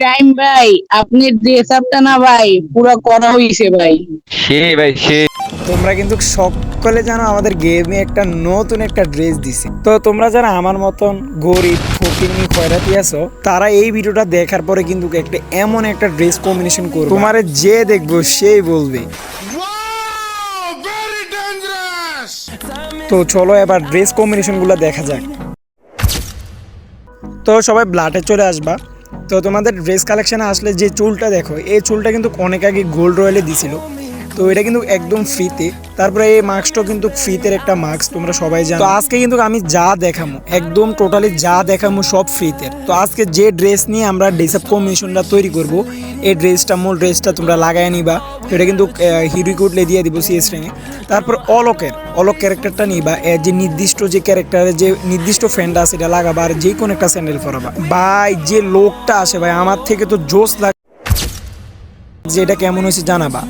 Time ভাই, আপনি dress আপটা না ভাই পুরো করা হইছে ভাই। সে ভাই সে তোমরা কিন্তু সকলে জানো আমাদের গেমে একটা নতুন একটা ড্রেস দিছে। তো তোমরা যারা আমার মতন গরিব ফকিনি খয়রাতি আছো, তারা এই ভিডিওটা দেখার পরে কিন্তু একটা এমন একটা ড্রেস কম্বিনেশন করবে, তোমারে যে দেখবো সেই বলবে। তো চলো এবার ড্রেস কম্বিনেশনগুলো দেখা যাক। তো সবাই ব্লাডে চলে আসবা। তো তোমাদের ড্রেস কালেকশনে আসলে যে চুলটা দেখো, এই চুলটা কিন্তু অনেক আগে গোল্ড রয়্যালে দিছিল। তো এটা কিন্তু একদম ফ্রিতে। তারপরে এই মাস্কটাও কিন্তু ফ্রিতে একটা মাস্ক, তোমরা সবাই জানো। তো আজকে কিন্তু আমি যা দেখামো একদম টোটালি যা দেখামো সব ফ্রিতে। তো আজকে যে ড্রেস নিয়ে আমরা ড্রেস আপ কম্বিনেশনটা তৈরি করব, এই ড্রেসটা মূল ড্রেসটা তোমরা লাগাই নিবা। তো এটা কিন্তু হিরো কোডলে দিয়ে দিব সিএস র্যাঙ্কে। তারপর অলক ক্যারেক্টারটা নিবা, যে নির্দিষ্ট যে ক্যারেক্টারের যে নির্দিষ্ট ফ্রেন্ড আছে এটা লাগাবা, আর যে কোনো একটা স্যান্ডেল পরাবা। ভাই যে লোকটা আসে ভাই আমার থেকে তো জোস লাগে, যে এটা কেমন হয়েছে জানাবা।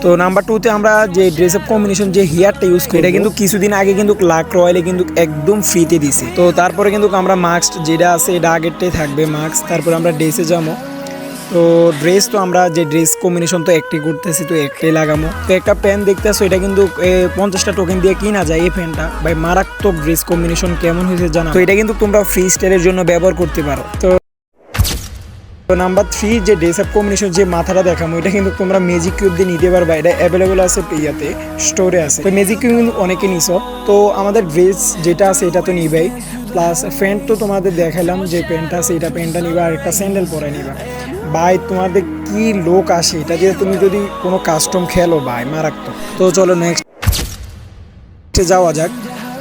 তো নাম্বার 2তে আমরা যে ড্রেস আপ কম্বিনেশন যে হেয়ারটা ইউজ করি, এটা কিন্তু কিছুদিন আগে কিন্তু লাক রয়্যালে কিন্তু একদম ফ্রিতে দিছে। তো তারপরে কিন্তু আমরা মাস্ক যেটা আছে এটা আগেরটাই থাকবে মাস্ক। তারপরে আমরা ড্রেসে যাবো। তো ড্রেস তো আমরা যে ড্রেস কম্বিনেশন তো একটাই করতেছি, তো একটাই লাগামো। তো একটা প্যান্ট দেখতে আসো, এটা কিন্তু 50টা টোকেন দিয়ে কিনা যায়। এই প্যান্টটা ভাই মারাত্মক ড্রেস কম্বিনেশন কেমন হয়েছে জানা। তো এটা কিন্তু তোমরা ফ্রি স্টাইলের জন্য ব্যবহার করতে পারো। তো নাম্বার 3 যে ড্রেস আপ কম্বিনেশন যে মাথাটা দেখামো, এটা কিন্তু তোমরা ম্যাজিক কিউব দিয়ে নিতে পারবা। এটা অ্যাভেলেবেল আছে ইয়াতে, স্টোরে আছে। তো ম্যাজিক কিউব কিন্তু অনেকে নিছো। তো আমাদের ড্রেস যেটা আছে এটা তো নিবাই, প্লাস প্যান্ট তো তোমাদের দেখালাম যে প্যান্টটা আছে, এটা প্যান্টটা নিবা আর একটা স্যান্ডেল পরে নিবা। ভাই তোমাদের কি লোক আসে, এটা দিয়ে তুমি যদি কোনো কাস্টম খেলো ভাই মারাত্মক। তো চলো নেক্সট যাওয়া যাক।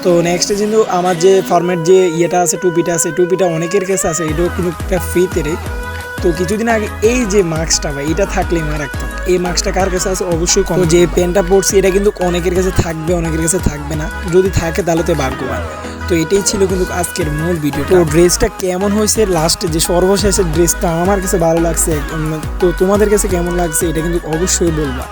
তো নেক্সটে কিন্তু আমার যে ফরম্যাট যে ইয়েটা আছে, টুপিটা আছে, টুপিটা অনেকের কাছে আছে, এটাও কিন্তু একটা ফ্রিতে রে। তো কিছুদিন আগে এই যে মাস্কটা ভাই, এটা থাকলে মারাত্মক। এই মাস্কটা কার কাছে আছে অবশ্যই কম। যে পেনটা পড়ছি এটা কিন্তু অনেকের কাছে থাকবে, অনেকের কাছে থাকবে না। যদি থাকে তাহলে তো ভাগ্যবান। তো এটাই ছিল কিন্তু আজকের মূল ভিডিও। তো ড্রেসটা কেমন হয়েছে, লাস্টে যে সর্বশেষের ড্রেসটা আমার কাছে ভালো লাগছে, তো তোমাদের কাছে কেমন লাগছে এটা কিন্তু অবশ্যই বলবা।